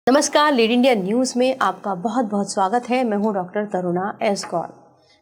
नमस्कार, lead India news में आपका बहुत बहुत स्वागत है। मैं हूं डॉक्टर तरुणा एस गौर।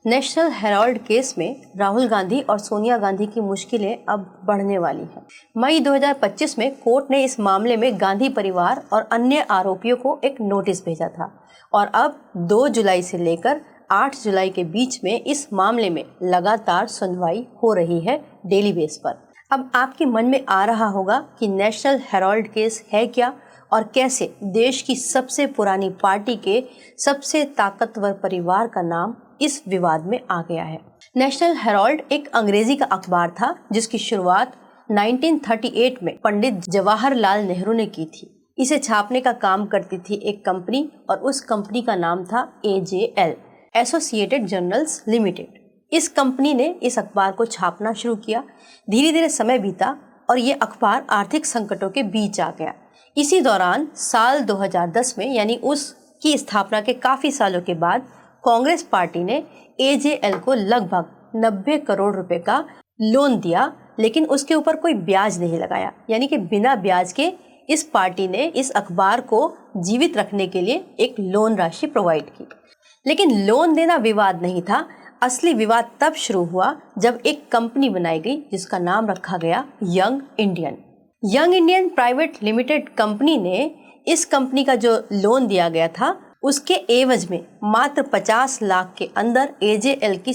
नेशनल हेराल्ड केस में राहुल गांधी और सोनिया गांधी की मुश्किलें अब बढ़ने वाली हैं। मई 2025 में कोर्ट ने इस मामले में गांधी परिवार और अन्य आरोपियों को एक नोटिस भेजा था और अब 2 जुलाई से लेकर 8 जुलाई के बीच में इस मामले में लगातार सुनवाई हो रही है डेली बेस पर। अब आपके मन में आ रहा होगा कि नेशनल हेराल्ड केस है क्या और कैसे देश की सबसे पुरानी पार्टी के सबसे ताकतवर परिवार का नाम इस विवाद में आ गया है। नेशनल हेराल्ड एक अंग्रेजी का अखबार था जिसकी शुरुआत 1938 में पंडित जवाहरलाल नेहरू ने की थी। इसे छापने का काम करती थी एक कंपनी और उस कंपनी का नाम था AJL, एसोसिएटेड जर्नल्स लिमिटेड। इस कंपनी ने इस अखबार को छापना शुरू किया। धीरे धीरे समय बीता और ये अखबार आर्थिक संकटों के बीच आ गया। इसी दौरान साल 2010 में यानी उसकी स्थापना के काफ़ी सालों के बाद कांग्रेस पार्टी ने AJL को लगभग 90 करोड़ रुपए का लोन दिया, लेकिन उसके ऊपर कोई ब्याज नहीं लगाया। यानी कि बिना ब्याज के इस पार्टी ने इस अखबार को जीवित रखने के लिए एक लोन राशि प्रोवाइड की। लेकिन लोन देना विवाद नहीं था। असली विवाद तब शुरू हुआ जब एक कंपनी बनाई गई जिसका नाम रखा गया young Indian private limited company ने इस कंपनी का जो लोन दिया गया था उसके एवज में मात्र 50 लाख के अंदर AJL की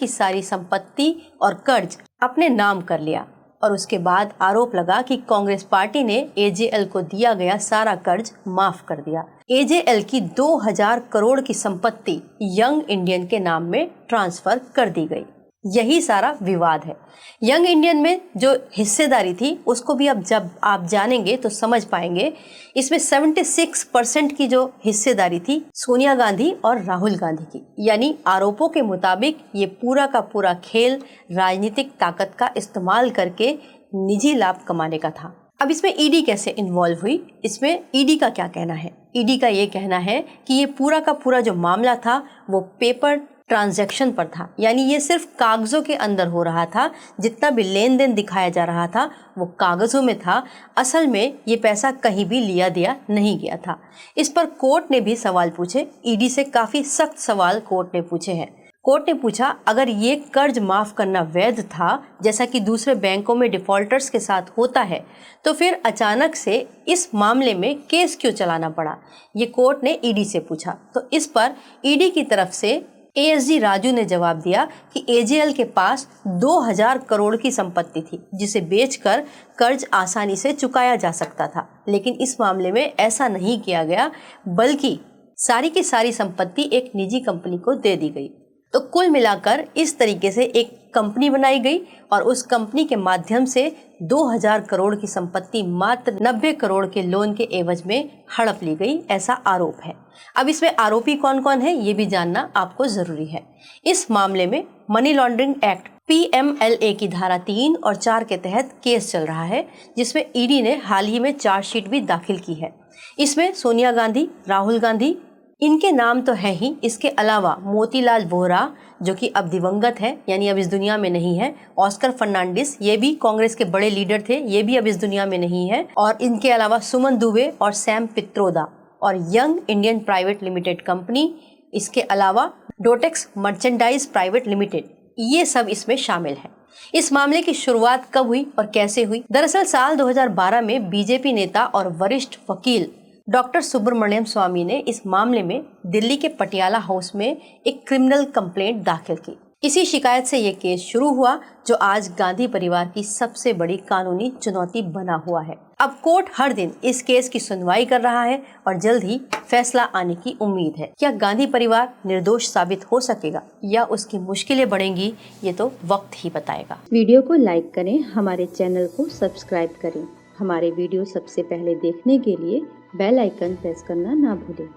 सारी संपत्ति और कर्ज अपने नाम कर लिया। और उसके बाद आरोप लगा कि कांग्रेस पार्टी ने AJL को दिया गया सारा कर्ज माफ कर दिया। AJL की 2000 करोड़ की संपत्ति यंग इंडियन के नाम में ट्रांसफर कर दी गई। यही सारा विवाद है। यंग इंडियन में जो हिस्सेदारी थी उसको भी अब जब आप जानेंगे तो समझ पाएंगे। इसमें 76% की जो हिस्सेदारी थी सोनिया गांधी और राहुल गांधी की। यानी आरोपों के मुताबिक ये पूरा का पूरा खेल राजनीतिक ताकत का इस्तेमाल करके निजी लाभ कमाने का था। अब इसमें ED कैसे इन्वॉल्व हुई, इसमें ED का क्या कहना है? ED का ये कहना है कि ये पूरा का पूरा जो मामला था वो पेपर ट्रांजैक्शन पर था। यानी ये सिर्फ कागजों के अंदर हो रहा था। जितना भी लेन देन दिखाया जा रहा था वो कागजों में था। असल में ये पैसा कहीं भी लिया दिया नहीं गया था। इस पर कोर्ट ने भी सवाल पूछे। ED से काफ़ी सख्त सवाल कोर्ट ने पूछे हैं। कोर्ट ने पूछा, अगर ये कर्ज माफ़ करना वैध था जैसा कि दूसरे बैंकों में डिफ़ॉल्टर्स के साथ होता है, तो फिर अचानक से इस मामले में केस क्यों चलाना पड़ा? ये कोर्ट ने ED से पूछा। तो इस पर ED की तरफ से ASG राजू ने जवाब दिया कि AJL के पास 2000 करोड़ की संपत्ति थी जिसे बेचकर कर्ज आसानी से चुकाया जा सकता था। लेकिन इस मामले में ऐसा नहीं किया गया, बल्कि सारी की सारी संपत्ति एक निजी कंपनी को दे दी गई। तो कुल मिलाकर इस तरीके से एक कंपनी बनाई गई और उस कंपनी के माध्यम से 2000 करोड़ की संपत्ति मात्र 90 करोड़ के लोन के एवज में हड़प ली गई, ऐसा आरोप है। अब इसमें आरोपी कौन कौन है ये भी जानना आपको जरूरी है। इस मामले में मनी लॉन्ड्रिंग एक्ट PMLA की धारा 3 और 4 के तहत केस चल रहा है, जिसमें ED ने हाल ही में चार्जशीट भी दाखिल की है। इसमें सोनिया गांधी, राहुल गांधी, इनके नाम तो है ही, इसके अलावा मोतीलाल वोहरा जो कि अब दिवंगत है, यानी अब इस दुनिया में नहीं है, ऑस्कर फर्नांडिस, ये भी कांग्रेस के बड़े लीडर थे, ये भी अब इस दुनिया में नहीं है, और इनके अलावा सुमन दुबे और सैम पित्रोदा और young Indian private limited company, इसके अलावा डोटेक्स मर्चेंडाइज प्राइवेट लिमिटेड, ये सब इसमें शामिल है। इस मामले की शुरुआत कब हुई और कैसे हुई? दरअसल साल 2012 में BJP नेता और वरिष्ठ वकील डॉक्टर सुब्रमण्यम स्वामी ने इस मामले में दिल्ली के पटियाला हाउस में एक क्रिमिनल कंप्लेंट दाखिल की। इसी शिकायत से ये केस शुरू हुआ जो आज गांधी परिवार की सबसे बड़ी कानूनी चुनौती बना हुआ है। अब कोर्ट हर दिन इस केस की सुनवाई कर रहा है और जल्द ही फैसला आने की उम्मीद है। क्या गांधी परिवार निर्दोष साबित हो सकेगा या उसकी मुश्किलें बढ़ेंगी, ये तो वक्त ही बताएगा। वीडियो को लाइक करें, हमारे चैनल को सब्सक्राइब करें। हमारे वीडियो सबसे पहले देखने के लिए बेल आइकन प्रेस करना ना भूलें।